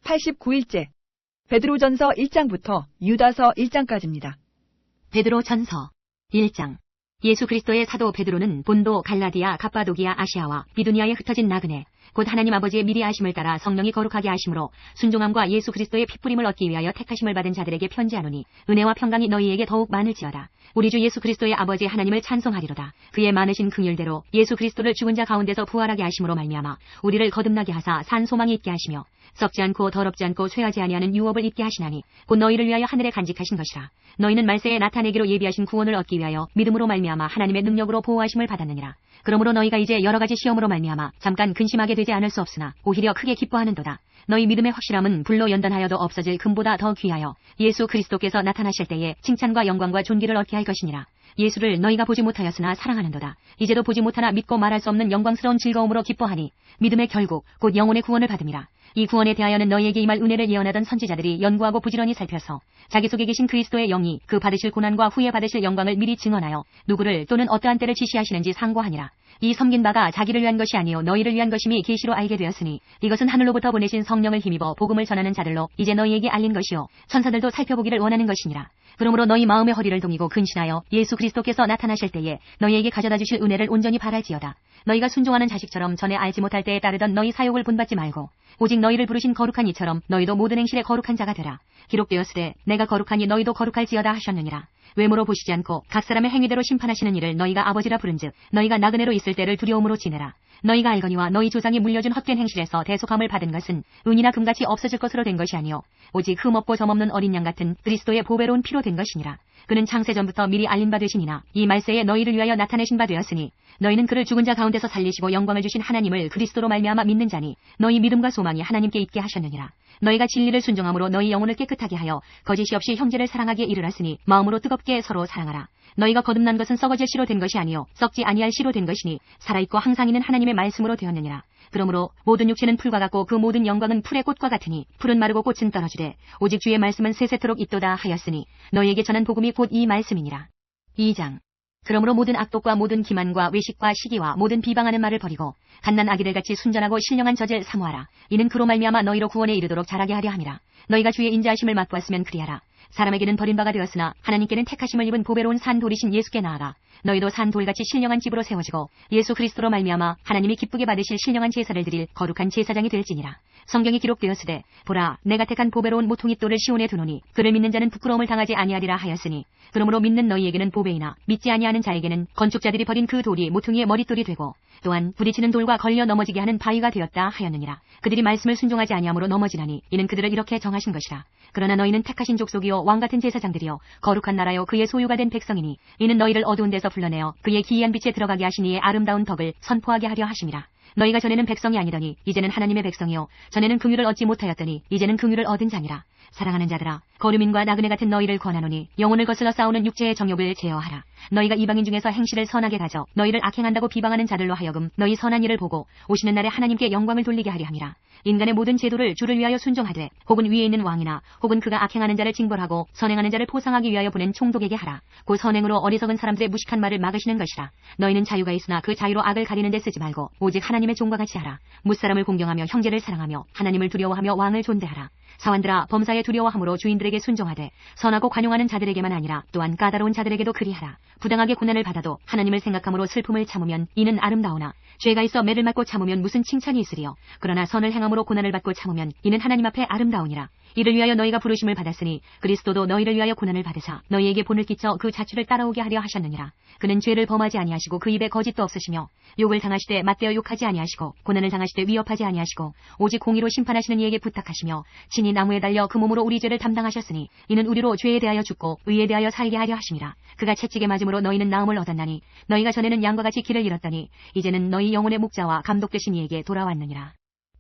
89일째 베드로전서 1장부터 유다서 1장까지입니다. 베드로전서 1장. 예수 그리스도의 사도 베드로는 본도, 갈라디아, 갑바도기아, 아시아와 비두니아에 흩어진 나그네, 곧 하나님 아버지의 미리 아심을 따라 성령이 거룩하게 하심으로 순종함과 예수 그리스도의 핏부림을 얻기 위하여 택하심을 받은 자들에게 편지하노니 은혜와 평강이 너희에게 더욱 많을지어다. 우리 주 예수 그리스도의 아버지 하나님을 찬송하리로다. 그의 많으신 긍휼대로 예수 그리스도를 죽은 자 가운데서 부활하게 하심으로 말미암아 우리를 거듭나게 하사 산 소망이 있게 하시며 썩지 않고 더럽지 않고 쇠하지 아니하는 유업을 입게 하시나니 곧 너희를 위하여 하늘에 간직하신 것이라. 너희는 말세에 나타내기로 예비하신 구원을 얻기 위하여 믿음으로 말미암아 하나님의 능력으로 보호하심을 받았느니라. 그러므로 너희가 이제 여러 가지 시험으로 말미암아 잠깐 근심하게 되지 않을 수 없으나 오히려 크게 기뻐하는도다. 너희 믿음의 확실함은 불로 연단하여도 없어질 금보다 더 귀하여 예수 그리스도께서 나타나실 때에 칭찬과 영광과 존귀를 얻게 할 것이니라. 예수를 너희가 보지 못하였으나 사랑하는도다. 이제도 보지 못하나 믿고 말할 수 없는 영광스러운 즐거움으로 기뻐하니 믿음의 결국 곧 영혼의 구원을 받음이라. 이 구원에 대하여는 너희에게 임할 은혜를 예언하던 선지자들이 연구하고 부지런히 살펴서 자기 속에 계신 그리스도의 영이 그 받으실 고난과 후에 받으실 영광을 미리 증언하여 누구를 또는 어떠한 때를 지시하시는지 상고하니라. 이 섬긴 바가 자기를 위한 것이 아니요 너희를 위한 것임이 계시로 알게 되었으니 이것은 하늘로부터 보내신 성령을 힘입어 복음을 전하는 자들로 이제 너희에게 알린 것이요 천사들도 살펴보기를 원하는 것이니라. 그러므로 너희 마음의 허리를 동이고 근신하여 예수 그리스도께서 나타나실 때에 너희에게 가져다 주실 은혜를 온전히 바랄지어다. 너희가 순종하는 자식처럼 전에 알지 못할 때에 따르던 너희 사욕을 본받지 말고 오직 너희를 부르신 거룩한 이처럼 너희도 모든 행실에 거룩한 자가 되라. 기록되었으되 내가 거룩하니 너희도 거룩할지어다 하셨느니라. 외모로 보시지 않고 각 사람의 행위대로 심판하시는 이를 너희가 아버지라 부른즉 너희가 나그네로 있을 때를 두려움으로 지내라. 너희가 알거니와 너희 조상이 물려준 헛된 행실에서 대속함을 받은 것은 은이나 금같이 없어질 것으로 된 것이 아니요 오직 흠없고 점없는 어린 양 같은 그리스도의 보배로운 피로 된 것이니라. 그는 창세전부터 미리 알린 바 되시니나 이 말세에 너희를 위하여 나타내신 바 되었으니 너희는 그를 죽은 자 가운데서 살리시고 영광을 주신 하나님을 그리스도로 말미암아 믿는 자니 너희 믿음과 소망이 하나님께 있게 하셨느니라. 너희가 진리를 순종함으로 너희 영혼을 깨끗하게 하여 거짓이 없이 형제를 사랑하기에 이르렀으니 마음으로 뜨겁게 서로 사랑하라. 너희가 거듭난 것은 썩어질 씨로 된 것이 아니요 썩지 아니할 씨로 된 것이니 살아있고 항상 있는 하나님의 말씀으로 되었느니라. 그러므로 모든 육체는 풀과 같고 그 모든 영광은 풀의 꽃과 같으니 풀은 마르고 꽃은 떨어지되 오직 주의 말씀은 세세토록 있도다 하였으니 너희에게 전한 복음이 곧 이 말씀이니라. 2장. 그러므로 모든 악독과 모든 기만과 외식과 시기와 모든 비방하는 말을 버리고 갓난 아기들 같이 순전하고 신령한 젖을 사모하라. 이는 그로 말미암아 너희로 구원에 이르도록 자라게 하려 함이라. 너희가 주의 인자하심을 맛보았으면 그리하라. 사람에게는 버림바가 되었으나 하나님께는 택하심을 입은 보배로운 산 돌이신 예수께 나아가 너희도 산 돌같이 신령한 집으로 세워지고 예수 그리스도로 말미암아 하나님이 기쁘게 받으실 신령한 제사를 드릴 거룩한 제사장이 될지니라. 성경에 기록되었으되 보라 내가 택한 보배로운 모퉁이돌을 시온에 두노니 그를 믿는 자는 부끄러움을 당하지 아니하리라 하였으니 그러므로 믿는 너희에게는 보배이나 믿지 아니하는 자에게는 건축자들이 버린 그 돌이 모퉁이의 머릿돌이 되고 또한 부딪히는 돌과 걸려 넘어지게 하는 바위가 되었다 하였느니라. 그들이 말씀을 순종하지 아니함으로 넘어지나니 이는 그들을 이렇게 정하신 것이라. 그러나 너희는 택하신 족속이요 왕같은 제사장들이요 거룩한 나라요 그의 소유가 된 백성이니 이는 너희를 어두운 데서 불러내어 그의 기이한 빛에 들어가게 하신 이의 아름다운 덕을 선포하게 하려 하심이라. 너희가 전에는 백성이 아니더니 이제는 하나님의 백성이요 전에는 긍휼을 얻지 못하였더니 이제는 긍휼을 얻은 자니라. 사랑하는 자들아 거류민과 나그네 같은 너희를 권하노니 영혼을 거슬러 싸우는 육체의 정욕을 제어하라. 너희가 이방인 중에서 행실을 선하게 가져 너희를 악행한다고 비방하는 자들로 하여금 너희 선한 일을 보고 오시는 날에 하나님께 영광을 돌리게 하려 함이라. 인간의 모든 제도를 주를 위하여 순종하되 혹은 위에 있는 왕이나 혹은 그가 악행하는 자를 징벌하고 선행하는 자를 포상하기 위하여 보낸 총독에게 하라. 곧 선행으로 어리석은 사람들의 무식한 말을 막으시는 것이라. 너희는 자유가 있으나 그 자유로 악을 가리는 데 쓰지 말고 오직 하나님의 종과 같이 하라. 무사람을 공경하며 형제를 사랑하며 하나님을 두려워하며 왕을 존대하라. 사원들아 범사에 두려워함으로 주인들에게 순종하되 선하고 관용하는 자들에게만 아니라 또한 까다로운 자들에게도 그리하라. 부당하게 고난을 받아도 하나님을 생각함으로 슬픔을 참으면 이는 아름다우나 죄가 있어 매를 맞고 참으면 무슨 칭찬이 있으리요. 그러나 선을 행함으로 고난을 받고 참으면 이는 하나님 앞에 아름다우니라. 이를 위하여 너희가 부르심을 받았으니 그리스도도 너희를 위하여 고난을 받으사 너희에게 본을 끼쳐 그 자취를 따라오게 하려 하셨느니라. 그는 죄를 범하지 아니하시고 그 입에 거짓도 없으시며 욕을 당하시되 맞대어 욕하지 아니하시고 고난을 당하시되 위협하지 아니하시고 오직 공의로 심판하시는 이에게 부탁하시며 친히 나무에 달려 그 몸으로 우리 죄를 담당하셨으니 이는 우리로 죄에 대하여 죽고 의에 대하여 살게 하려 하심이라. 그가 채찍에 맞음으로 너희는 나음을 얻었나니 너희가 전에는 양과 같이 길을 잃었더니 이제는 너희 영혼의 목자와 감독 되신 이에게 돌아왔느니라.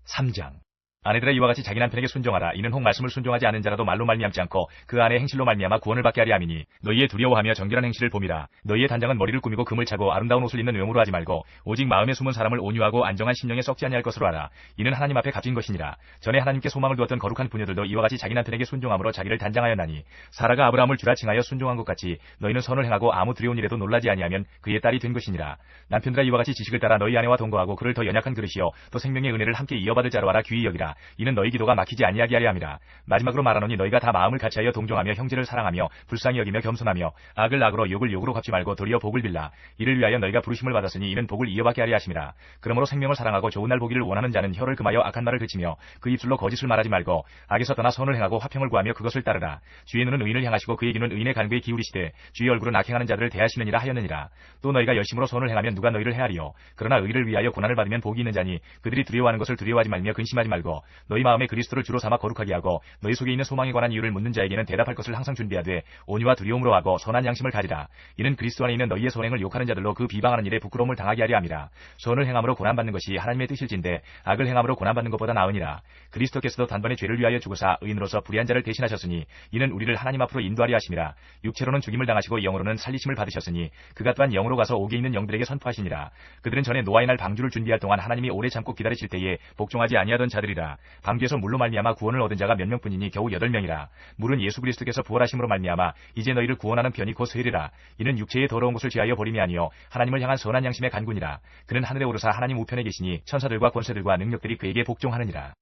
3장. 아내들아 이와 같이 자기 남편에게 순종하라. 이는 혹 말씀을 순종하지 않은 자라도 말로 말미암지 않고 그 아내의 행실로 말미암아 구원을 받게 하리 함이니 너희의 두려워하며 정결한 행실을 봄이라. 너희의 단장은 머리를 꾸미고 금을 차고 아름다운 옷을 입는 외모로 하지 말고 오직 마음에 숨은 사람을 온유하고 안정한 심령에 썩지 아니할 것으로 하라. 이는 하나님 앞에 값진 것이니라. 전에 하나님께 소망을 두었던 거룩한 부녀들도 이와 같이 자기 남편에게 순종함으로 자기를 단장하였나니 사라가 아브라함을 주라 칭하여 순종한 것 같이 너희는 선을 행하고 아무 두려운 일에도 놀라지 아니하면 그의 딸이 된 것이니라. 남편들아 이와 같이 지식을 따라 너희 아내와 동거하고 그를 더 연약한 그릇이요 또 생명의 은혜를 함께 이어받을 자로 하라. 귀히 여기라. 아니하라. 이는 너희 기도가 막히지 아니하게 하려 함이라. 마지막으로 말하노니 너희가 다 마음을 같이하여 동정하며 형제를 사랑하며 불쌍히 여기며 겸손하며 악을 악으로 욕을 욕으로 갚지 말고 도리어 복을 빌라. 이를 위하여 너희가 부르심을 받았으니 이는 복을 이어받게 하려 하심이라. 그러므로 생명을 사랑하고 좋은 날 보기를 원하는 자는 혀를 금하여 악한 말을 그치며 그 입술로 거짓을 말하지 말고 악에서 떠나 선을 행하고 화평을 구하며 그것을 따르라. 주의 눈은 의인을 향하시고 그의 귀는 의인의 간구에 기울이시되 주의 얼굴은 악행하는 자들을 대하시느니라 하였느니라. 또 너희가 열심으로 선을 행하면 누가 너희를 해하리요. 그러나 의를 위하여 고난을 받으면 복이 있는 자니 그들이 두려워하는 것을 두려워하지 말며 근심하지 말고 너희 마음에 그리스도를 주로 삼아 거룩하게 하고 너희 속에 있는 소망에 관한 이유를 묻는 자에게는 대답할 것을 항상 준비하되 온유와 두려움으로 하고 선한 양심을 가지라. 이는 그리스도 안에 있는 너희의 선행을 욕하는 자들로 그 비방하는 일에 부끄러움을 당하게 하려 함이라. 선을 행함으로 고난받는 것이 하나님의 뜻일진데 악을 행함으로 고난받는 것보다 나으니라. 그리스도께서도 단번에 죄를 위하여 죽으사 의인으로서 불의한 자를 대신하셨으니 이는 우리를 하나님 앞으로 인도하려 하심이라. 육체로는 죽임을 당하시고 영으로는 살리심을 받으셨으니 그가 또한 영으로 가서 옥에 있는 영들에게 선포하시니라. 그들은 전에 노아의 날 방주를 준비할 동안 하나님이 오래 참고 기다리실 때에 복종하지 아니하던 자들이라. 방주에서 물로 말미암아 구원을 얻은 자가 몇 명뿐이니 겨우 8명이라. 물은 예수 그리스도께서 부활하심으로 말미암아 이제 너희를 구원하는 편이 곧 세례라. 이는 육체의 더러운 것을 죄하여 버림이 아니요 하나님을 향한 선한 양심의 간군이라. 그는 하늘에 오르사 하나님 우편에 계시니 천사들과 권세들과 능력들이 그에게 복종하느니라.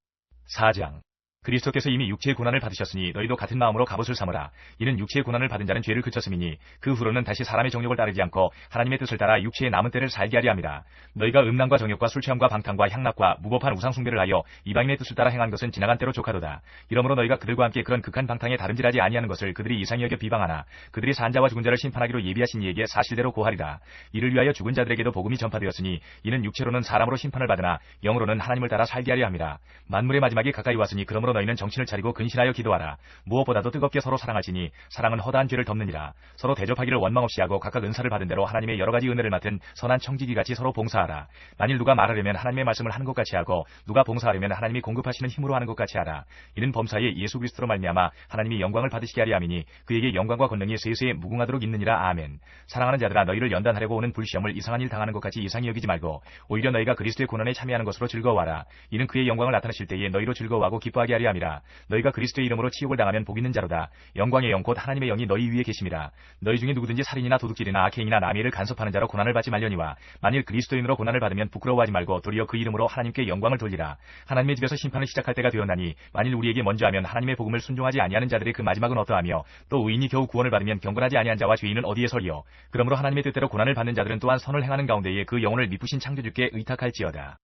4장. 그리스도께서 이미 육체의 고난을 받으셨으니 너희도 같은 마음으로 갑옷을 삼으라. 이는 육체의 고난을 받은 자는 죄를 그쳤음이니 그 후로는 다시 사람의 정욕을 따르지 않고 하나님의 뜻을 따라 육체의 남은 때를 살게 하려 함이라. 너희가 음란과 정욕과 술취함과 방탕과 향락과 무법한 우상숭배를 하여 이방인의 뜻을 따라 행한 것은 지나간 때로 족하도다. 이러므로 너희가 그들과 함께 그런 극한 방탕에 다름질하지 아니하는 것을 그들이 이상히 여겨 비방하나 그들이 산자와 죽은 자를 심판하기로 예비하신 이에게 사실대로 고하리라. 이를 위하여 죽은 자들에게도 복음이 전파되었으니 이는 육체로는 사람으로 심판을 받으나 영으로는 하나님을 따라 살게 하려 함이라. 만물의 마지막이 가까이 왔으니 그러므로 너희는 정신을 차리고 근신하여 기도하라. 무엇보다도 뜨겁게 서로 사랑하시니 사랑은 허다한 죄를 덮느니라. 서로 대접하기를 원망 없이 하고 각각 은사를 받은 대로 하나님의 여러 가지 은혜를 맡은 선한 청지기같이 서로 봉사하라. 만일 누가 말하려면 하나님의 말씀을 하는 것 같이 하고 누가 봉사하려면 하나님이 공급하시는 힘으로 하는 것 같이 하라. 이는 범사에 예수 그리스도로 말미암아 하나님이 영광을 받으시게 하려 함이니 그에게 영광과 권능이 세세에 무궁하도록 있느니라. 아멘. 사랑하는 자들아 너희를 연단하려고 오는 불시험을 이상한 일 당하는 것 같이 이상히 여기지 말고 오히려 너희가 그리스도의 고난에 참여하는 것으로 즐거워하라. 이는 그의 영광을 나타내실 때에 너희로 즐거워하고 기뻐하게 하려 함이라. 너희가 그리스도의 이름으로 치욕을 당하면 복 있는 자로다. 영광의 영 곧 하나님의 영이 너희 위에 계심이라. 너희 중에 누구든지 살인이나 도둑질이나 악행이나 남의를 간섭하는 자로 고난을 받지 말려니와 만일 그리스도인으로 고난을 받으면 부끄러워하지 말고 도리어 그 이름으로 하나님께 영광을 돌리라. 하나님의 집에서 심판을 시작할 때가 되었나니 만일 우리에게 먼저 하면 하나님의 복음을 순종하지 아니하는 자들의 그 마지막은 어떠하며 또 의인이 겨우 구원을 받으면 경건하지 아니한 자와 죄인은 어디에 서리요. 그러므로 하나님의 뜻대로 고난을 받는 자들은 또한 선을 행하는 가운데에 그 영혼을 미쁘신 창조주께 의탁할지어다.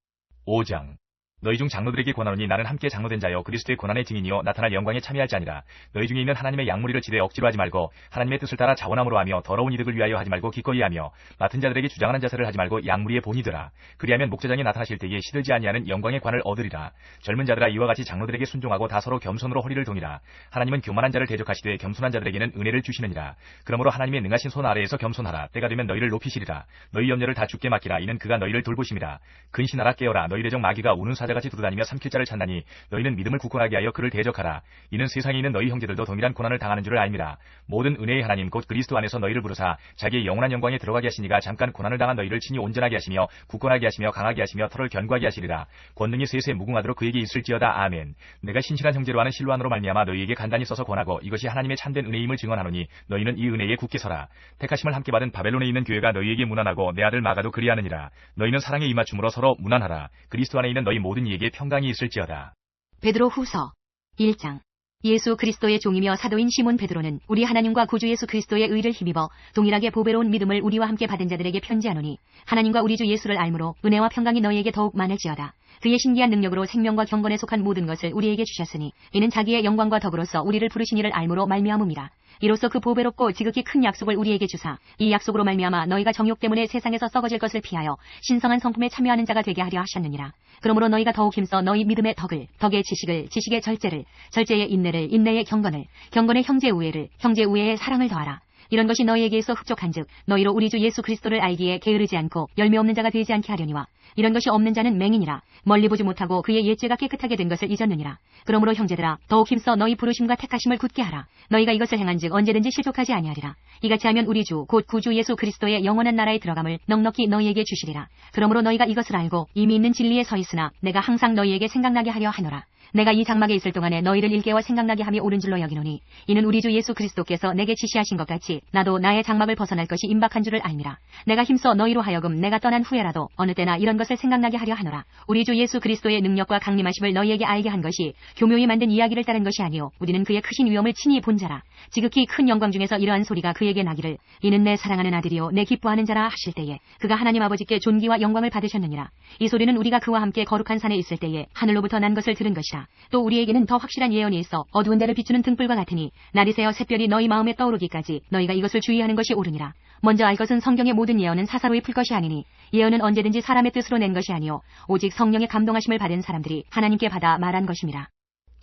5장. 너희 중 장로들에게 권하노니 나는 함께 장로된 자여 그리스도의 고난의 증인이요 나타날 영광에 참여할 자니라. 너희 중에 있는 하나님의 양무리를 지되 억지로 하지 말고 하나님의 뜻을 따라 자원함으로 하며 더러운 이득을 위하여 하지 말고 기꺼이 하며 맡은 자들에게 주장하는 자세를 하지 말고 양무리의 본이 되라. 그리하면 목자장이 나타나실 때에 시들지 아니하는 영광의 관을 얻으리라. 젊은 자들아 이와 같이 장로들에게 순종하고 다 서로 겸손으로 허리를 동이라. 하나님은 교만한 자를 대적하시되 겸손한 자들에게는 은혜를 주시느니라. 그러므로 하나님의 능하신 손 아래에서 겸손하라. 때가 되면 너희를 높이시리라. 너희 염려를 다 주께 맡기라. 이는 그가 너희를 돌보심이라. 근신하라 깨어라. 너희 대적 마귀가 우는 사자같이 두루다니며 삼킬 자를 찾나니 너희는 믿음을 굳건하게 하여 그를 대적하라. 이는 세상에 있는 너희 형제들도 동일한 고난을 당하는 줄을 알미라. 모든 은혜의 하나님 곧 그리스도 안에서 너희를 부르사 자기의 영원한 영광에 들어가게 하시니가 잠깐 고난을 당한 너희를 친히 온전하게 하시며 굳건하게 하시며 강하게 하시며 털을 견고하게 하시리라. 권능이 세세 무궁하도록 그에게 있을지어다. 아멘. 내가 신실한 형제로 하는 실로안으로 말미암아 너희에게 간단히 써서 권하고 이것이 하나님의 참된 은혜임을 증언하노니 너희는 이 은혜에 굳게 서라. 택하심을 함께 받은 바벨론에 있는 교회가 너희에게 문안하고 내 아들 마가도 그리하느니라. 너희는 사랑에 임맞춤으로 서로 문안하라. 그리스도 안에 있는 너희 모든 이에게 평강이 있을지어다. 베드로 후서 1장. 예수 그리스도의 종이며 사도인 시몬 베드로는 우리 하나님과 구주 예수 그리스도의 의를 힘입어 동일하게 보배로운 믿음을 우리와 함께 받은 자들에게 편지하노니 하나님과 우리 주 예수를 알므로 은혜와 평강이 너희에게 더욱 많을지어다. 그의 신기한 능력으로 생명과 경건에 속한 모든 것을 우리에게 주셨으니 이는 자기의 영광과 덕으로서 우리를 부르신 이를 알므로 말미암음이라. 이로써 그 보배롭고 지극히 큰 약속을 우리에게 주사 이 약속으로 말미암아 너희가 정욕 때문에 세상에서 썩어질 것을 피하여 신성한 성품에 참여하는 자가 되게 하려 하셨느니라. 그러므로 너희가 더욱 힘써 너희 믿음의 덕을, 덕의 지식을, 지식의 절제를, 절제의 인내를, 인내의 경건을, 경건의 형제 우애를, 형제 우애의 사랑을 더하라. 이런 것이 너희에게서 흡족한즉 너희로 우리 주 예수 그리스도를 알기에 게으르지 않고 열매 없는 자가 되지 않게 하려니와 이런 것이 없는 자는 맹인이라 멀리 보지 못하고 그의 옛죄가 깨끗하게 된 것을 잊었느니라. 그러므로 형제들아 더욱 힘써 너희 부르심과 택하심을 굳게 하라. 너희가 이것을 행한즉 언제든지 실족하지 아니하리라. 이같이 하면 우리 주 곧 구주 예수 그리스도의 영원한 나라에 들어감을 넉넉히 너희에게 주시리라. 그러므로 너희가 이것을 알고 이미 있는 진리에 서 있으나 내가 항상 너희에게 생각나게 하려 하노라. 내가 이 장막에 있을 동안에 너희를 일깨워 생각나게 함이 옳은 줄로 여기노니 이는 우리 주 예수 그리스도께서 내게 지시하신 것 같이 나도 나의 장막을 벗어날 것이 임박한 줄을 알미라. 내가 힘써 너희로 하여금 내가 떠난 후에라도 어느 때나 이런 것을 생각나게 하려 하노라. 우리 주 예수 그리스도의 능력과 강림하심을 너희에게 알게 한 것이 교묘히 만든 이야기를 따른 것이 아니요 우리는 그의 크신 위엄을 친히 본 자라. 지극히 큰 영광 중에서 이러한 소리가 그에게 나기를 이는 내 사랑하는 아들이요 내 기뻐하는 자라 하실 때에 그가 하나님 아버지께 존귀와 영광을 받으셨느니라. 이 소리는 우리가 그와 함께 거룩한 산에 있을 때에 하늘로부터 난 것을 들은 것이라. 또 우리에게는 더 확실한 예언이 있어 어두운 데를 비추는 등불과 같으니 날이 새어 샛별이 너희 마음에 떠오르기까지 너희가 이것을 주의하는 것이 옳으니라. 먼저 알 것은 성경의 모든 예언은 사사로이 풀 것이 아니니 예언은 언제든지 사람의 뜻으로 낸 것이 아니요 오직 성령의 감동하심을 받은 사람들이 하나님께 받아 말한 것임이라.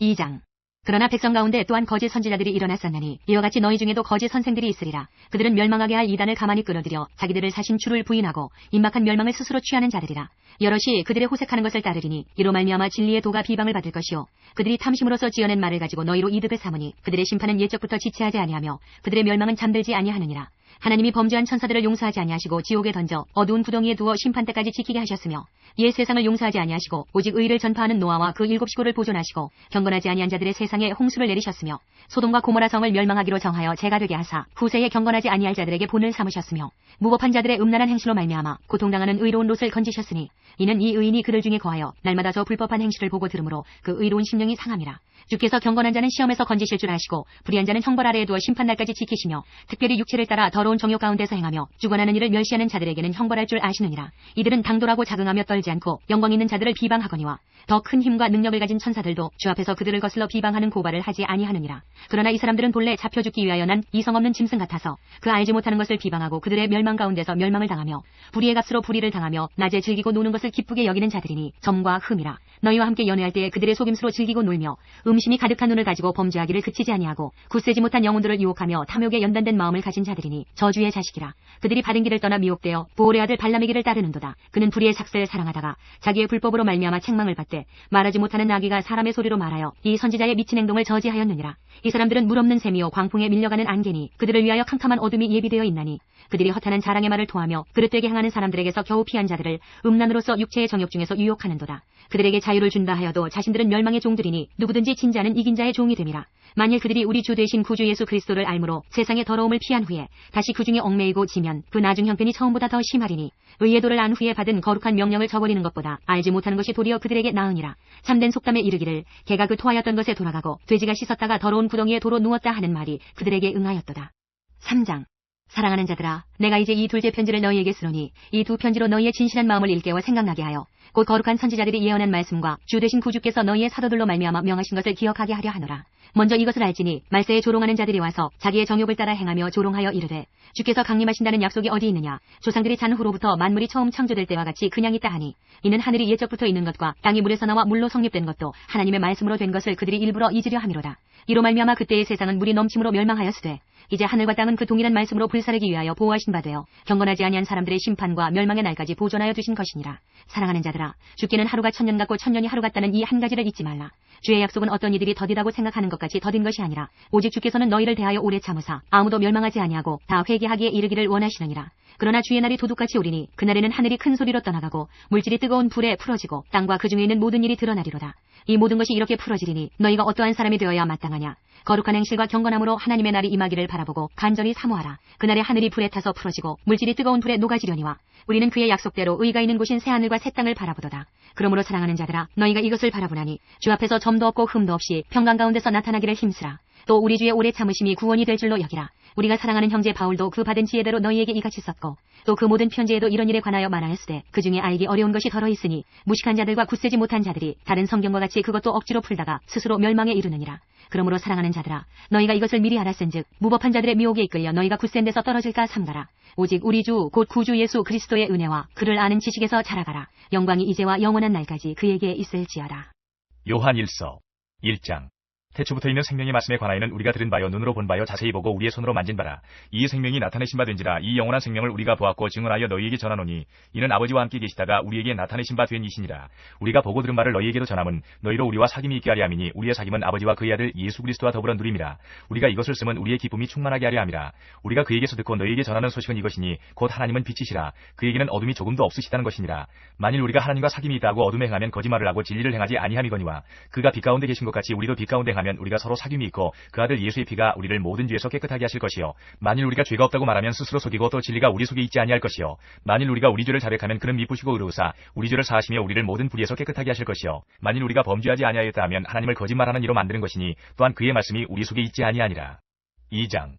2장. 그러나 백성 가운데 또한 거짓 선지자들이 일어났었나니 이와 같이 너희 중에도 거짓 선생들이 있으리라. 그들은 멸망하게 할 이단을 가만히 끌어들여 자기들을 사신 주를 부인하고 임박한 멸망을 스스로 취하는 자들이라. 여럿이 그들의 호색하는 것을 따르리니 이로 말미암아 진리의 도가 비방을 받을 것이요 그들이 탐심으로써 지어낸 말을 가지고 너희로 이득을 삼으니 그들의 심판은 옛적부터 지체하지 아니하며 그들의 멸망은 잠들지 아니하느니라. 하나님이 범죄한 천사들을 용서하지 아니하시고 지옥에 던져 어두운 구덩이에 두어 심판 때까지 지키게 하셨으며 옛 세상을 용서하지 아니하시고 오직 의를 전파하는 노아와 그 7식구를 보존하시고 경건하지 아니한 자들의 세상에 홍수를 내리셨으며 소돔과 고모라 성을 멸망하기로 정하여 재가 되게 하사 후세에 경건하지 아니할 자들에게 본을 삼으셨으며 무법한 자들의 음란한 행실로 말미암아 고통당하는 의로운 롯을 건지셨으니 이는 이 의인이 그들 중에 거하여 날마다 저 불법한 행실을 보고 들으므로 그 의로운 심령이 상함이라. 주께서 경건한 자는 시험에서 건지실 줄 아시고 불의한 자는 형벌 아래에 두어 심판날까지 지키시며 특별히 육체를 따라 더러운 정욕 가운데서 행하며 주관하는 일을 멸시하는 자들에게는 형벌할 줄 아시느니라. 이들은 당돌하고 자긍하며 떨지 않고 영광 있는 자들을 비방하거니와 더 큰 힘과 능력을 가진 천사들도 주 앞에서 그들을 거슬러 비방하는 고발을 하지 아니하느니라. 그러나 이 사람들은 본래 잡혀 죽기 위하여 난 이성 없는 짐승 같아서 그 알지 못하는 것을 비방하고 그들의 멸망 가운데서 멸망을 당하며 불의의 값으로 불의를 당하며 낮에 즐기고 노는 것을 기쁘게 여기는 자들이니 점과 흠이라. 너희와 함께 연애할 때에 그들의 속임수로 즐기고 놀며 음심이 가득한 눈을 가지고 범죄하기를 그치지 아니하고 굳세지 못한 영혼들을 유혹하며 탐욕에 연단된 마음을 가진 자들이니 저주의 자식이라. 그들이 바른 길을 떠나 미혹되어 보올의 아들 발람의 길을 따르는도다. 그는 불의의 삭세를 사랑하다가 자기의 불법으로 말미암아 책망을 받되 말하지 못하는 나귀가 사람의 소리로 말하여 이 선지자의 미친 행동을 저지하였느니라. 이 사람들은 물 없는 샘이요 광풍에 밀려가는 안개니 그들을 위하여 캄캄한 어둠이 예비되어 있나니 그들이 허탄한 자랑의 말을 토하며 그릇되게 행하는 사람들에게서 겨우 피한 자들을 음란으로서 육체의 정욕 중에서 유혹하는도다. 그들에게 자유를 준다 하여도 자신들은 멸망의 종들이니 누구든지 진 자는 이긴 자의 종이 됨이라. 만일 그들이 우리 주 되신 구주 예수 그리스도를 알므로 세상의 더러움을 피한 후에 다시 그 중에 얽매이고 지면 그 나중 형편이 처음보다 더 심하리니 의의 도를 안 후에 받은 거룩한 명령을 저버리는 것보다 알지 못하는 것이 도리어 그들에게 나으니라. 참된 속담에 이르기를 개가 그 토하였던 것에 돌아가고 돼지가 씻었다가 더러운 구덩이에 도로 누웠다 하는 말이 그들에게 응하였도다. 3장. 사랑하는 자들아, 내가 이제 이 둘째 편지를 너희에게 쓰노니 이 두 편지로 너희의 진실한 마음을 일깨워 생각나게 하여 곧 거룩한 선지자들이 예언한 말씀과 주 되신 구주께서 너희의 사도들로 말미암아 명하신 것을 기억하게 하려 하노라. 먼저 이것을 알지니 말세에 조롱하는 자들이 와서 자기의 정욕을 따라 행하며 조롱하여 이르되 주께서 강림하신다는 약속이 어디 있느냐. 조상들이 잔 후로부터 만물이 처음 창조될 때와 같이 그냥 있다 하니 이는 하늘이 옛적부터 있는 것과 땅이 물에서 나와 물로 성립된 것도 하나님의 말씀으로 된 것을 그들이 일부러 잊으려 함이로다. 이로 말미암아 그때의 세상은 물이 넘침으로 멸망하였으되 이제 하늘과 땅은 그 동일한 말씀으로 불사르기 위하여 보호하신 바 되어 경건하지 아니한 사람들의 심판과 멸망의 날까지 보존하여 두신 것이니라. 사랑하는 자들아, 주께는 하루가 천년 같고 천년이 하루 같다는 이 한 가지를 잊지 말라. 주의 약속은 어떤 이들이 더디다고 생각하는 것 같이 더딘 것이 아니라 오직 주께서는 너희를 대하여 오래 참으사 아무도 멸망하지 아니하고 다 회개하기에 이르기를 원하시느니라. 그러나 주의 날이 도둑같이 오리니 그날에는 하늘이 큰 소리로 떠나가고 물질이 뜨거운 불에 풀어지고 땅과 그 중에 있는 모든 일이 드러나리로다. 이 모든 것이 이렇게 풀어지리니 너희가 어떠한 사람이 되어야 마땅하냐. 거룩한 행실과 경건함으로 하나님의 날이 임하기를 바라보고 간절히 사모하라. 그날에 하늘이 불에 타서 풀어지고 물질이 뜨거운 불에 녹아지려니와 우리는 그의 약속대로 의가 있는 곳인 새하늘과 새 땅을 바라보도다. 그러므로 사랑하는 자들아, 너희가 이것을 바라보나니 주 앞에서 점도 없고 흠도 없이 평강 가운데서 나타나기를 힘쓰라. 또 우리 주의 오래 참으심이 구원이 될 줄로 여기라. 우리가 사랑하는 형제 바울도 그 받은 지혜대로 너희에게 이같이 썼고 또 그 모든 편지에도 이런 일에 관하여 말하였으되 그 중에 알기 어려운 것이 더러 있으니 무식한 자들과 굳세지 못한 자들이 다른 성경과 같이 그것도 억지로 풀다가 스스로 멸망에 이르느니라. 그러므로 사랑하는 자들아, 너희가 이것을 미리 알았은즉 무법한 자들의 미혹에 이끌려 너희가 굳센 데서 떨어질까 삼가라. 오직 우리 주 곧 구주 예수 그리스도의 은혜와 그를 아는 지식에서 자라가라. 영광이 이제와 영원한 날까지 그에게 있을지어다. 요한 1서 1장. 태초부터 있는 생명의 말씀에 관하여는 우리가 들은 바요 눈으로 본 바요 자세히 보고 우리의 손으로 만진 바라. 이 생명이 나타내신 바 된지라. 이 영원한 생명을 우리가 보았고 증언하여 너희에게 전하노니 이는 아버지와 함께 계시다가 우리에게 나타내신 바 된 이시니라. 우리가 보고 들은 바를 너희에게도 전함은 너희로 우리와 사귐이 있게 하려 함이니 우리의 사귐은 아버지와 그의 아들 예수 그리스도와 더불어 누림이라. 우리가 이것을 쓰면 우리의 기쁨이 충만하게 하려 함이라. 우리가 그에게서 듣고 너희에게 전하는 소식은 이것이니 곧 하나님은 빛이시라. 그에게는 어둠이 조금도 없으시다는 것이니라. 만일 우리가 하나님과 사귐이 있다고 어둠에 행하면 거짓말을 하고 진리를 행하지 아니함이거니와 그가 빛 가운데 계신 것 같이 우리도 빛 가운데 행하면 우리가 서로 사귐이 있고 그 아들 예수의 피가 우리를 모든 죄에서 깨끗하게 하실 것이요 만일 우리가 죄가 없다고 말하면 스스로 속이고 또 진리가 우리 속에 있지 아니할 것이요 만일 우리가 우리 죄를 자백하면 그는 미쁘시고 의로우사 우리 죄를 사하시며 우리를 모든 불의에서 깨끗하게 하실 것이요 만일 우리가 범죄하지 아니하였다 하면 하나님을 거짓말하는 이로 만드는 것이니 또한 그의 말씀이 우리 속에 있지 아니하니라. 2장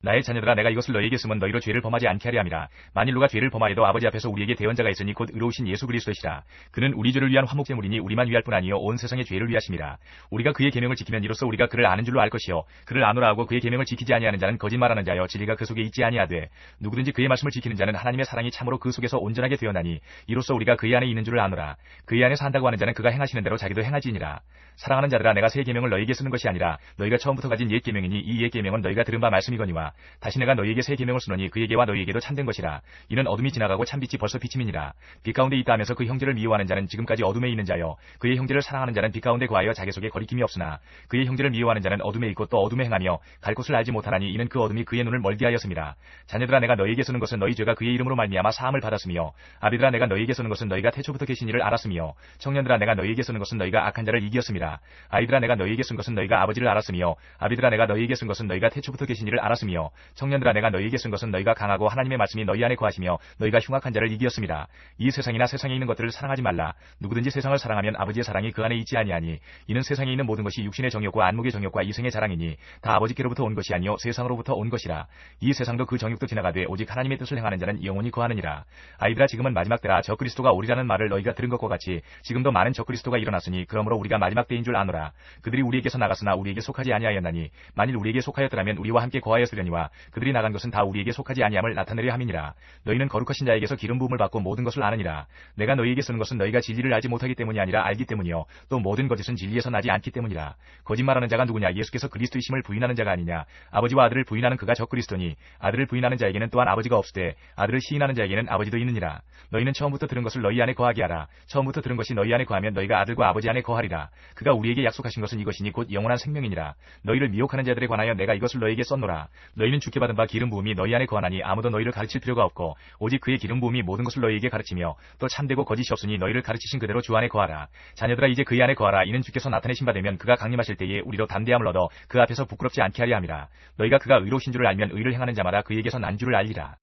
나의 자녀들아 내가 이것을 너희에게 쓰면 너희로 죄를 범하지 않게 하려 함이라. 만일 누가 죄를 범하여도 아버지 앞에서 우리에게 대언자가 있으니 곧 의로우신 예수 그리스도시라. 그는 우리 죄를 위한 화목제물이니 우리만 위할 뿐 아니요 온 세상의 죄를 위하심이라. 우리가 그의 계명을 지키면 이로써 우리가 그를 아는 줄로 알 것이요 그를 아노라 하고 그의 계명을 지키지 아니하는 자는 거짓말하는 자여 진리가 그 속에 있지 아니하되 누구든지 그의 말씀을 지키는 자는 하나님의 사랑이 참으로 그 속에서 온전하게 되었나니 이로써 우리가 그의 안에 있는 줄을 아노라. 그의 안에서 한다고 하는 자는 그가 행하시는 대로 자기도 행하지니라. 사랑하는 자들아 내가 새 계명을 너희에게 쓰는 것이 아니라 너희가 처음부터 가진 옛 계명이니 이 옛 계명은 너희가 들은 바 말씀이거니와 다시 내가 너희에게 새 계명을 쓰노니 그에게와 너희에게도 참된 것이라. 이는 어둠이 지나가고 참빛이 벌써 비침이니라. 빛 가운데 있다 하면서 그 형제를 미워하는 자는 지금까지 어둠에 있는 자여 그의 형제를 사랑하는 자는 빛 가운데 거하여 자기 속에 거리낌이 없으나 그의 형제를 미워하는 자는 어둠에 있고 또 어둠에 행하며 갈 곳을 알지 못하나니 이는 그 어둠이 그의 눈을 멀게 하였음이라. 자녀들아 내가 너희에게 쓰는 것은 너희 죄가 그의 이름으로 말미암아 사함을 받았으며 아비들아 내가 너희에게 쓰는 것은 너희가 태초부터 계신 이를 알았으며 청년들아 내가 너희에게 쓰는 것은 너희가 악한 자를 이기었음이라. 아이들아 내가 너희에게 쓴 것은 너희가 아버지를 알았으며 아비들아 내가 너희에게 쓴 것은 너희가 태초부터 계신 이를 알았으며 청년들아 내가 너희에게 쓴 것은 너희가 강하고 하나님의 말씀이 너희 안에 거하시며 너희가 흉악한 자를 이기었음이라. 이 세상이나 세상에 있는 것들을 사랑하지 말라. 누구든지 세상을 사랑하면 아버지의 사랑이 그 안에 있지 아니하니 이는 세상에 있는 모든 것이 육신의 정욕과 안목의 정욕과 이생의 자랑이니 다 아버지께로부터 온 것이 아니요 세상으로부터 온 것이라. 이 세상도 그 정욕도 지나가되 오직 하나님의 뜻을 행하는 자는 영원히 거하느니라. 아이들아 지금은 마지막 때라. 저 그리스도가 오리라는 말을 너희가 들은 것과 같이 지금도 많은 저 그리스도가 일어났으니 그러므로 우리가 마지막 때인 줄 아노라. 그들이 우리에게서 나갔으나 우리에게 속하지 아니하였나니 만일 우리에게 속하였더라면 우리와 함께 거하였으려니와 그들이 나간 것은 다 우리에게 속하지 아니함을 나타내려 함이니라. 너희는 거룩하신 자에게서 기름 부음을 받고 모든 것을 아느니라. 내가 너희에게 쓰는 것은 너희가 진리를 알지 못하기 때문이 아니라 알기 때문이요 또 모든 거짓은 진리에서 나지 않기 때문이라. 거짓말하는 자가 누구냐? 예수께서 그리스도이심을 부인하는 자가 아니냐? 아버지와 아들을 부인하는 그가 저 그리스도니 아들을 부인하는 자에게는 또한 아버지가 없으되 아들을 시인하는 자에게는 아버지도 있느니라. 너희는 처음부터 들은 것을 너희 안에 거하게 하라. 처음부터 들은 것이 너희 안에 거하면 너희가 아들과 아버지 안에 거하리라. 그가 우리에게 약속하신 것은 이것이니 곧 영원한 생명이니라. 너희를 미혹하는 자들에 관하여 내가 이것을 너희에게 썼노라. 너희는 주께 받은 바 기름 부음이 너희 안에 거하나니 아무도 너희를 가르칠 필요가 없고 오직 그의 기름 부음이 모든 것을 너희에게 가르치며 또 참되고 거짓이 없으니 너희를 가르치신 그대로 주 안에 거하라. 자녀들아 이제 그의 안에 거하라. 이는 주께서 나타내신 바 되면 그가 강림하실 때에 우리로 담대함을 얻어 그 앞에서 부끄럽지 않게 하려 함이라. 너희가 그가 의로우신 줄을 알면 의를 행하는 자마다 그에게서 난 줄을 알리라.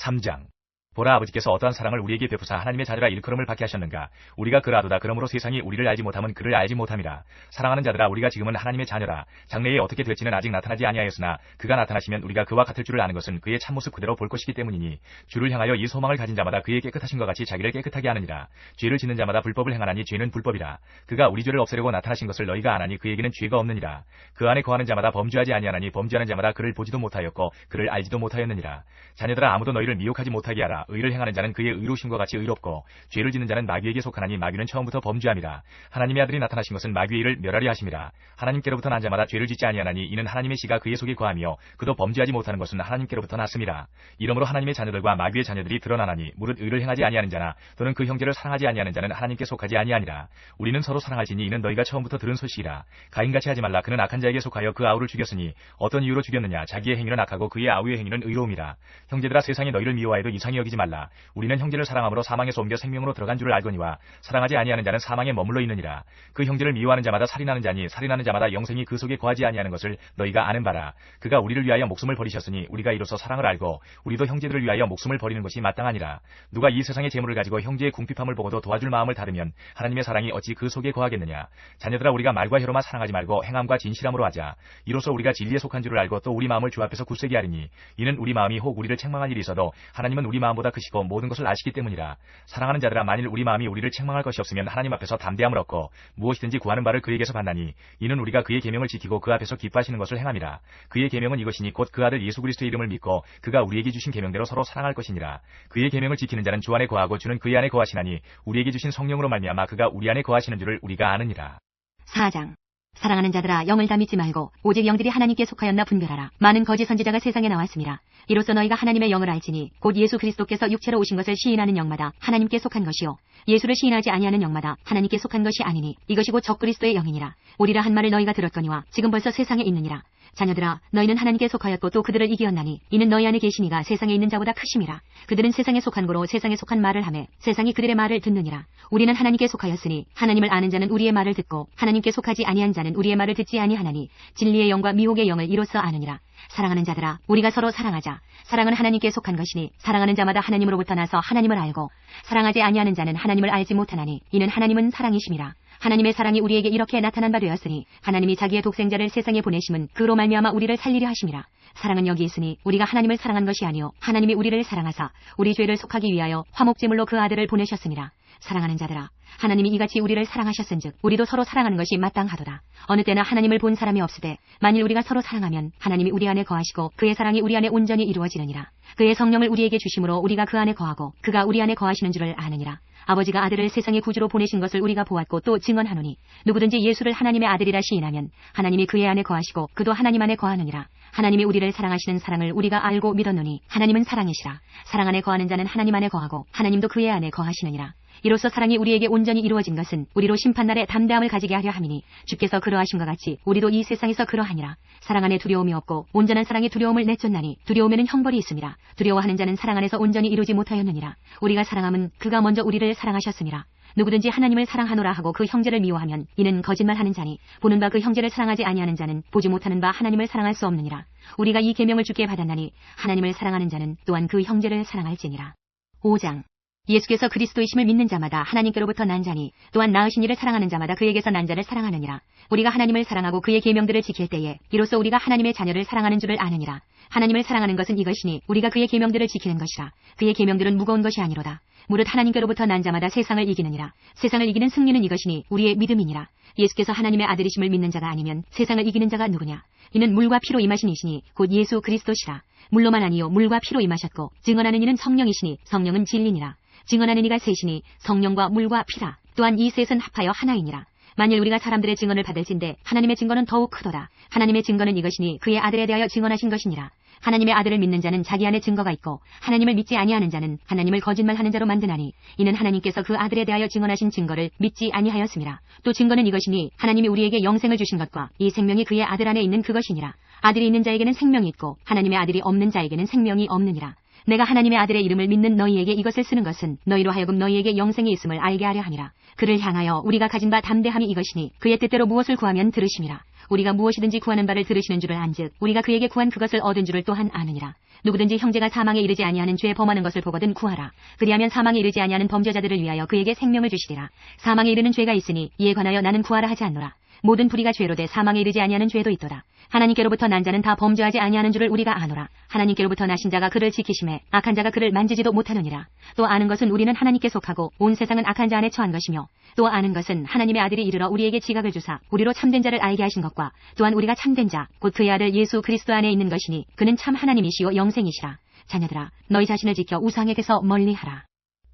3장 보라 아버지께서 어떠한 사랑을 우리에게 베푸사 하나님의 자들아 일컬음을 받게 하셨는가. 우리가 그라도다. 그러므로 세상이 우리를 알지 못함은 그를 알지 못함이라. 사랑하는 자들아 우리가 지금은 하나님의 자녀라. 장래에 어떻게 될지는 아직 나타나지 아니하였으나 그가 나타나시면 우리가 그와 같을 줄을 아는 것은 그의 참모습 그대로 볼 것이기 때문이니 주를 향하여 이 소망을 가진 자마다 그의 깨끗하신 것 같이 자기를 깨끗하게 하느니라. 죄를 짓는 자마다 불법을 행하나니 죄는 불법이라. 그가 우리 죄를 없애려고 나타나신 것을 너희가 아나니 그에게는 죄가 없느니라. 그 안에 거하는 자마다 범죄하지 아니하나니 범죄하는 자마다 그를 보지도 못하였고 그를 알지도 못하였느니라. 자녀들아 아무도 너희를 미혹하지 못하게 하라. 의를 행하는 자는 그의 의로우심과 같이 의롭고 죄를 짓는 자는 마귀에게 속하나니 마귀는 처음부터 범죄함이라. 하나님의 아들이 나타나신 것은 마귀의 일을 멸하려 하심이라. 하나님께로부터 난 자마다 죄를 짓지 아니하나니 이는 하나님의 씨가 그의 속에 거하며 그도 범죄하지 못하는 것은 하나님께로부터 났음이라. 이러므로 하나님의 자녀들과 마귀의 자녀들이 드러나나니 무릇 의를 행하지 아니하는 자나 또는 그 형제를 사랑하지 아니하는 자는 하나님께 속하지 아니하니라. 우리는 서로 사랑할지니 이는 너희가 처음부터 들은 소식이라. 가인같이 하지 말라. 그는 악한 자에게 속하여 그 아우를 죽였으니 어떤 이유로 죽였느냐? 자기의 행위는 악하고 그의 아우의 행위는 의로움이라. 형제들아 세상이 너희를 미워해도 이상히 여기지 말라. 우리는 형제를 사랑함으로 사망에서 옮겨 생명으로 들어간 줄을 알거니와 사랑하지 아니하는 자는 사망에 머물러 있느니라. 그 형제를 미워하는 자마다 살인하는 자니 살인하는 자마다 영생이 그 속에 거하지 아니하는 것을 너희가 아는 바라. 그가 우리를 위하여 목숨을 버리셨으니 우리가 이로써 사랑을 알고 우리도 형제들을 위하여 목숨을 버리는 것이 마땅하니라. 누가 이 세상의 재물을 가지고 형제의 궁핍함을 보고도 도와줄 마음을 닫으면 하나님의 사랑이 어찌 그 속에 거하겠느냐. 자녀들아 우리가 말과 혀로만 사랑하지 말고 행함과 진실함으로 하자. 이로써 우리가 진리에 속한 줄을 알고 또 우리 마음을 주 앞에서 굳세게 하리니 이는 우리 마음이 혹 우리를 책망할 일이 있어도 하나님은 우리 마음보다 크시고 모든 것을 아시기 때문이라. 사랑하는 자들아 만일 우리 마음이 우리를 책망할 것이 없으면 하나님 앞에서 담대함을 얻고 무엇이든지 구하는 바를 그에게서 받나니 이는 우리가 그의 계명을 지키고 그 앞에서 기뻐하시는 것을 행함이라. 그의 계명은 이것이니 곧 그 아들 예수 그리스도의 이름을 믿고 그가 우리에게 주신 계명대로 서로 사랑할 것이니라. 그의 계명을 지키는 자는 주 안에 거하고 주는 그의 안에 거하시나니 우리에게 주신 성령으로 말미암아 그가 우리 안에 거하시는 줄을 우리가 아느니라. 4장 사랑하는 자들아 영을 다 믿지 말고 오직 영들이 하나님께 속하였나 분별하라. 많은 거짓 선지자가 세상에 나왔습니다. 이로써 너희가 하나님의 영을 알지니 곧 예수 그리스도께서 육체로 오신 것을 시인하는 영마다 하나님께 속한 것이요 예수를 시인하지 아니하는 영마다 하나님께 속한 것이 아니니 이것이 곧 적그리스도의 영이니라. 오리라 한 말을 너희가 들었거니와 지금 벌써 세상에 있느니라. 자녀들아, 너희는 하나님께 속하였고 또 그들을 이기었나니 이는 너희 안에 계시니가 세상에 있는 자보다 크심이라. 그들은 세상에 속한 고로 세상에 속한 말을 하매 세상이 그들의 말을 듣느니라. 우리는 하나님께 속하였으니 하나님을 아는 자는 우리의 말을 듣고 하나님께 속하지 아니한 자는 우리의 말을 듣지 아니하나니 진리의 영과 미혹의 영을 이로써 아느니라. 사랑하는 자들아, 우리가 서로 사랑하자. 사랑은 하나님께 속한 것이니 사랑하는 자마다 하나님으로부터 나서 하나님을 알고 사랑하지 아니하는 자는 하나님을 알지 못하나니 이는 하나님은 사랑이심이라. 하나님의 사랑이 우리에게 이렇게 나타난 바 되었으니 하나님이 자기의 독생자를 세상에 보내심은 그로 말미암아 우리를 살리려 하심이라. 사랑은 여기 있으니 우리가 하나님을 사랑한 것이 아니요 하나님이 우리를 사랑하사 우리 죄를 속하기 위하여 화목제물로 그 아들을 보내셨습니다. 사랑하는 자들아, 하나님이 이같이 우리를 사랑하셨은즉 우리도 서로 사랑하는 것이 마땅하도다. 어느 때나 하나님을 본 사람이 없으되 만일 우리가 서로 사랑하면 하나님이 우리 안에 거하시고 그의 사랑이 우리 안에 온전히 이루어지느니라. 그의 성령을 우리에게 주심으로 우리가 그 안에 거하고 그가 우리 안에 거하시는 줄을 아느니라. 아버지가 아들을 세상의 구주로 보내신 것을 우리가 보았고 또 증언하노니 누구든지 예수를 하나님의 아들이라 시인하면 하나님이 그의 안에 거하시고 그도 하나님 안에 거하느니라. 하나님이 우리를 사랑하시는 사랑을 우리가 알고 믿었노니 하나님은 사랑이시라. 사랑 안에 거하는 자는 하나님 안에 거하고 하나님도 그의 안에 거하시느니라. 이로써 사랑이 우리에게 온전히 이루어진 것은 우리로 심판날에 담대함을 가지게 하려 함이니 주께서 그러하심과 같이 우리도 이 세상에서 그러하니라. 사랑 안에 두려움이 없고 온전한 사랑의 두려움을 내쫓나니 두려움에는 형벌이 있음이라. 두려워하는 자는 사랑 안에서 온전히 이루지 못하였느니라. 우리가 사랑함은 그가 먼저 우리를 사랑하셨음이라. 누구든지 하나님을 사랑하노라 하고 그 형제를 미워하면 이는 거짓말하는 자니 보는 바 그 형제를 사랑하지 아니하는 자는 보지 못하는 바 하나님을 사랑할 수 없느니라. 우리가 이 계명을 주께 받았나니 하나님을 사랑하는 자는 또한 그 형제를 사랑할지니라. 5장. 예수께서 그리스도이심을 믿는 자마다 하나님께로부터 난 자니 또한 낳으신 이를 사랑하는 자마다 그에게서 난 자를 사랑하느니라. 우리가 하나님을 사랑하고 그의 계명들을 지킬 때에 이로써 우리가 하나님의 자녀를 사랑하는 줄을 아느니라. 하나님을 사랑하는 것은 이것이니 우리가 그의 계명들을 지키는 것이라. 그의 계명들은 무거운 것이 아니로다. 무릇 하나님께로부터 난 자마다 세상을 이기느니라. 세상을 이기는 승리는 이것이니 우리의 믿음이니라. 예수께서 하나님의 아들이심을 믿는 자가 아니면 세상을 이기는 자가 누구냐? 이는 물과 피로 임하신 이시니 곧 예수 그리스도시라. 물로만 아니요 물과 피로 임하셨고 증언하는 이는 성령이시니 성령은 진리니라. 증언하는 이가 셋이니 성령과 물과 피라. 또한 이 셋은 합하여 하나이니라. 만일 우리가 사람들의 증언을 받을진대 하나님의 증거는 더욱 크도다. 하나님의 증거는 이것이니 그의 아들에 대하여 증언하신 것이니라. 하나님의 아들을 믿는 자는 자기 안에 증거가 있고 하나님을 믿지 아니하는 자는 하나님을 거짓말하는 자로 만드나니 이는 하나님께서 그 아들에 대하여 증언하신 증거를 믿지 아니하였음이라. 또 증거는 이것이니 하나님이 우리에게 영생을 주신 것과 이 생명이 그의 아들 안에 있는 그것이니라. 아들이 있는 자에게는 생명이 있고 하나님의 아들이 없는 자에게는 생명이 없느니라. 내가 하나님의 아들의 이름을 믿는 너희에게 이것을 쓰는 것은 너희로 하여금 너희에게 영생이 있음을 알게 하려 함이라. 그를 향하여 우리가 가진 바 담대함이 이것이니 그의 뜻대로 무엇을 구하면 들으심이라. 우리가 무엇이든지 구하는 바를 들으시는 줄을 안즉 우리가 그에게 구한 그것을 얻은 줄을 또한 아느니라. 누구든지 형제가 사망에 이르지 아니하는 죄 범하는 것을 보거든 구하라. 그리하면 사망에 이르지 아니하는 범죄자들을 위하여 그에게 생명을 주시리라. 사망에 이르는 죄가 있으니 이에 관하여 나는 구하라 하지 않노라. 모든 불의가 죄로 돼 사망에 이르지 아니하는 죄도 있도다. 하나님께로부터 난 자는 다 범죄하지 아니하는 줄을 우리가 아노라. 하나님께로부터 나신 자가 그를 지키심에 악한 자가 그를 만지지도 못하느니라. 또 아는 것은 우리는 하나님께 속하고 온 세상은 악한 자 안에 처한 것이며 또 아는 것은 하나님의 아들이 이르러 우리에게 지각을 주사 우리로 참된 자를 알게 하신 것과 또한 우리가 참된 자 곧 그의 아들 예수 그리스도 안에 있는 것이니 그는 참 하나님이시요 영생이시라. 자녀들아, 너희 자신을 지켜 우상에게서 멀리하라.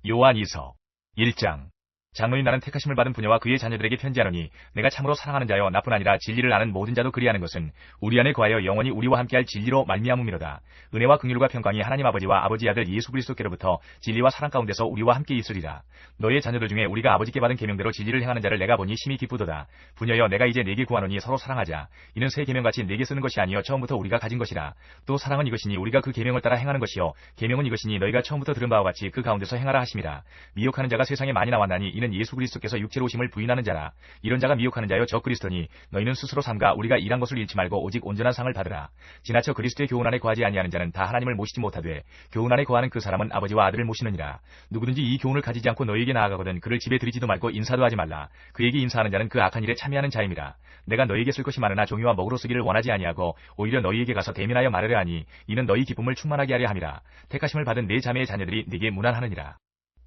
요한 2서 1장. 장로인 나는 택하심을 받은 부녀와 그의 자녀들에게 편지하노니 내가 참으로 사랑하는 자여 나뿐 아니라 진리를 아는 모든 자도 그리하는 것은 우리 안에 거하여 영원히 우리와 함께할 진리로 말미암음이로다. 은혜와 긍휼과 평강이 하나님 아버지와 아버지 아들 예수 그리스도께로부터 진리와 사랑 가운데서 우리와 함께 있으리라. 너희의 자녀들 중에 우리가 아버지께 받은 계명대로 진리를 행하는 자를 내가 보니 심히 기쁘도다. 부녀여, 내가 이제 네게 구하노니 서로 사랑하자. 이는 새 계명같이 네게 쓰는 것이 아니요 처음부터 우리가 가진 것이라. 또 사랑은 이것이니 우리가 그 계명을 따라 행하는 것이요 계명은 이것이니 너희가 처음부터 들은 바와 같이 그 가운데서 행하라 하심이라. 미혹하는 자가 세상에 많이 나왔나니 이는 예수 그리스도께서 육체로 오심을 부인하는 자라. 이런 자가 미혹하는 자여 적 그리스도니 너희는 스스로 삼가 우리가 일한 것을 잃지 말고 오직 온전한 상을 받으라. 지나쳐 그리스도의 교훈 안에 거하지 아니하는 자는 다 하나님을 모시지 못하되 교훈 안에 거하는 그 사람은 아버지와 아들을 모시느니라. 누구든지 이 교훈을 가지지 않고 너희에게 나아가거든 그를 집에 들이지도 말고 인사도 하지 말라. 그에게 인사하는 자는 그 악한 일에 참여하는 자임이라. 내가 너희에게 쓸 것이 많으나 종이와 먹으로 쓰기를 원하지 아니하고 오히려 너희에게 가서 대면하여 말하려 하니 이는 너희 기쁨을 충만하게 하려 함이라. 택하심을 받은 네 자매의 자녀들이 네게 문안하느니라.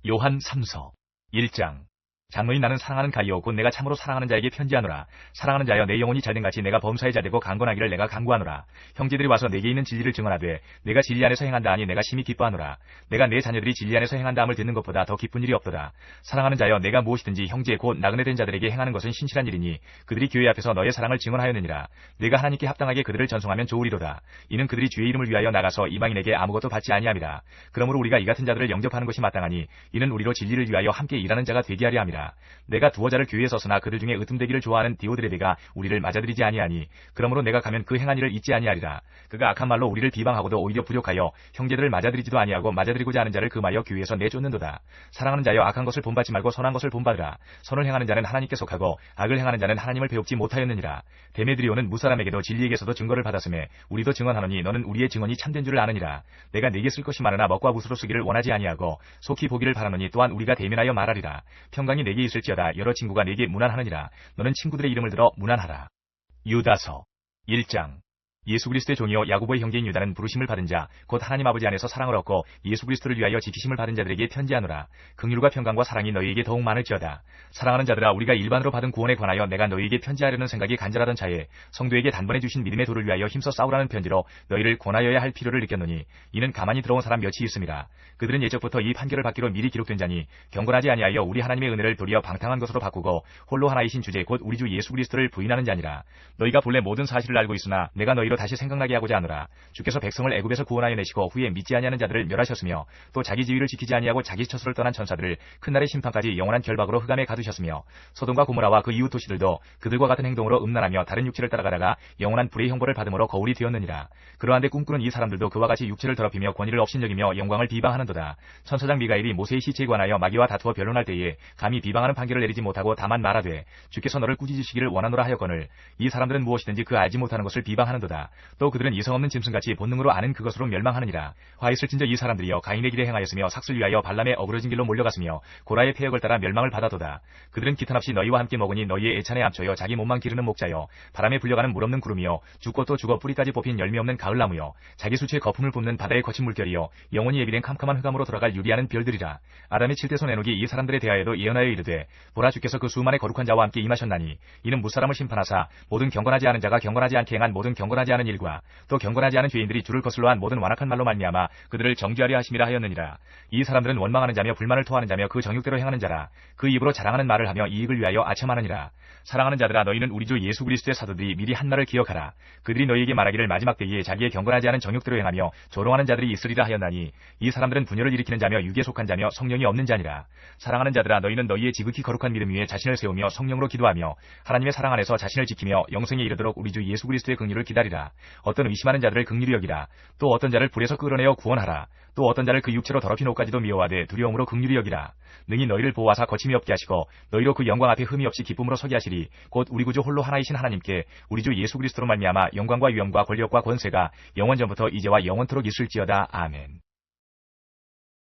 요한 3서 1장. 장로인 나는 사랑하는 가이오 곧 내가 참으로 사랑하는 자에게 편지하노라. 사랑하는 자여, 내 영혼이 잘된 같이 내가 범사에 잘되고 강건하기를 내가 간구하노라. 형제들이 와서 내게 있는 진리를 증언하되 내가 진리 안에서 행한다 하니 내가 심히 기뻐하노라. 내가 내 자녀들이 진리 안에서 행한다 함을 듣는 것보다 더 기쁜 일이 없도다. 사랑하는 자여, 내가 무엇이든지 형제 곧 나그네 된 자들에게 행하는 것은 신실한 일이니 그들이 교회 앞에서 너의 사랑을 증언하였느니라. 내가 하나님께 합당하게 그들을 전송하면 좋으리로다. 이는 그들이 주의 이름을 위하여 나가서 이방인에게 아무것도 받지 아니함이라. 그러므로 우리가 이 같은 자들을 영접하는 것이 마땅하니 이는 우리로 진리를 위하여 함께 일하는 자가 되게 하려 함이라. 아니라 내가 두어 자를 교회에 썼으나 그들 중에 으뜸되기를 좋아하는 디오드레베가 우리를 맞아들이지 아니하니 그러므로 내가 가면 그 행한 일을 잊지 아니하리라. 그가 악한 말로 우리를 비방하고도 오히려 부족하여 형제들을 맞아들이지도 아니하고 맞아들이고자 하는 자를 금하여 교회에서 내쫓는도다. 사랑하는 자여, 악한 것을 본받지 말고 선한 것을 본받으라. 선을 행하는 자는 하나님께 속하고 악을 행하는 자는 하나님을 배웁지 못하였느니라. 데메드리오는 무사람에게도 진리에게서도 증거를 받았음에 우리도 증언하노니 너는 우리의 증언이 참된 줄을 아느니라. 내가 네게 쓸 것이 많으나 먹과 붓으로 쓰기를 원하지 아니하고 속히 보기를 바라노니 또한 우리가 대면하여 말하리라. 평강이 내게 있을지어다. 여러 친구가 내게 문안하느니라. 너는 친구들의 이름을 들어 문안하라. 유다서 1장. 예수 그리스도의 종이요 야고보의 형제인 유다는 부르심을 받은 자 곧 하나님 아버지 안에서 사랑을 얻고 예수 그리스도를 위하여 지키심을 받은 자들에게 편지하노라. 긍휼과 평강과 사랑이 너희에게 더욱 많을지어다. 사랑하는 자들아, 우리가 일반으로 받은 구원에 관하여 내가 너희에게 편지하려는 생각이 간절하던 차에 성도에게 단번에 주신 믿음의 도를 위하여 힘써 싸우라는 편지로 너희를 권하여야 할 필요를 느꼈노니 이는 가만히 들어온 사람 몇이 있음이라. 그들은 예적부터 이 판결을 받기로 미리 기록된 자니 경건하지 아니하여 우리 하나님의 은혜를 도리어 방탕한 것으로 바꾸고 홀로 하나이신 주제 곧 우리 주 예수 그리스도를 부인하는 자니라. 너희가 본래 모든 사실을 알고 있으나 내가 너희로 다시 생각나게 하고자 하노라. 주께서 백성을 애굽에서 구원하여 내시고 후에 믿지 아니하는 자들을 멸하셨으며 또 자기 지위를 지키지 아니하고 자기 처소를 떠난 천사들을 큰 날의 심판까지 영원한 결박으로 흑암에 가두셨으며 소돔과 고모라와 그 이웃 도시들도 그들과 같은 행동으로 음란하며 다른 육체를 따라가다가 영원한 불의 형벌을 받음으로 거울이 되었느니라. 그러한데 꿈꾸는 이 사람들도 그와 같이 육체를 더럽히며 권위를 업신여기며 영광을 비방하는도다. 천사장 미가엘이 모세의 시체에 관하여 마귀와 다투어 변론할 때에 감히 비방하는 판결을 내리지 못하고 다만 말하되 주께서 너를 꾸짖으시기를 원하노라 하였거늘 이 사람들은 무엇이든지 그 알지 못하는 것을 비방하는도다. 또 그들은 이성 없는 짐승같이 본능으로 아는 그것으로 멸망하느니라. 화 있을진저 이 사람들이여 가인의 길에 행하였으며 삭슬 위하여 발람의 어그러진 길로 몰려갔으며 고라의 폐역을 따라 멸망을 받아도다. 그들은 기탄없이 너희와 함께 먹으니 너희의 애찬에 암초여 자기 몸만 기르는 목자여 바람에 불려가는 물 없는 구름이여 죽고 또 죽어 뿌리까지 뽑힌 열매 없는 가을나무여 자기 수치에 거품을 뿜는 바다의 거친 물결이여 영원히 예비된 캄캄한 흑암으로 돌아갈 유리하는 별들이라. 아담의 칠대손 에녹이 이 사람들에 대하여도 예언하여 이르되 보라, 주께서 그 수많은 거룩한 자와 함께 임하셨나니 이는 무사람을 심판하사 모든 경건하지 않은 자가 경건하지 않게 행한 모든 경건하지 않은 일과 또 경건하지 않은 죄인들이 주를 거슬러 한 모든 완악한 말로 말미암아 그들을 정죄하려 하심이라 하였느니라. 이 사람들은 원망하는 자며 불만을 토하는 자며 그 정욕대로 행하는 자라. 그 입으로 자랑하는 말을 하며 이익을 위하여 아첨하느니라. 사랑하는 자들아, 너희는 우리 주 예수 그리스도의 사도들이 미리 한 말을 기억하라. 그들이 너희에게 말하기를 마지막 때에 자기의 경건하지 않은 정욕대로 행하며 조롱하는 자들이 있으리라 하였나니 이 사람들은 분열을 일으키는 자며 육에 속한 자며 성령이 없는 자니라. 사랑하는 자들아, 너희는 너희의 지극히 거룩한 믿음 위에 자신을 세우며 성령으로 기도하며 하나님의 사랑 안에서 자신을 지키며 영생에 이르도록 우리 주 예수 그리스도의 긍휼을 기다리라. 어떤 의심하는 자들을 긍휼히 여기라. 또 어떤 자를 불에서 끌어내어 구원하라. 또 어떤 자를 그 육체로 더럽힌 옷까지도 미워하되 두려움으로 긍휼히 여기라. 능히 너희를 보호하사 거침이 없게 하시고 너희로 그 영광 앞에 흠이 없이 기쁨으로 서게 하시리. 곧 우리 구주 홀로 하나이신 하나님께 우리 주 예수 그리스도로 말미암아 영광과 위엄과 권력과 권세가 영원전부터 이제와 영원토록 있을지어다. 아멘.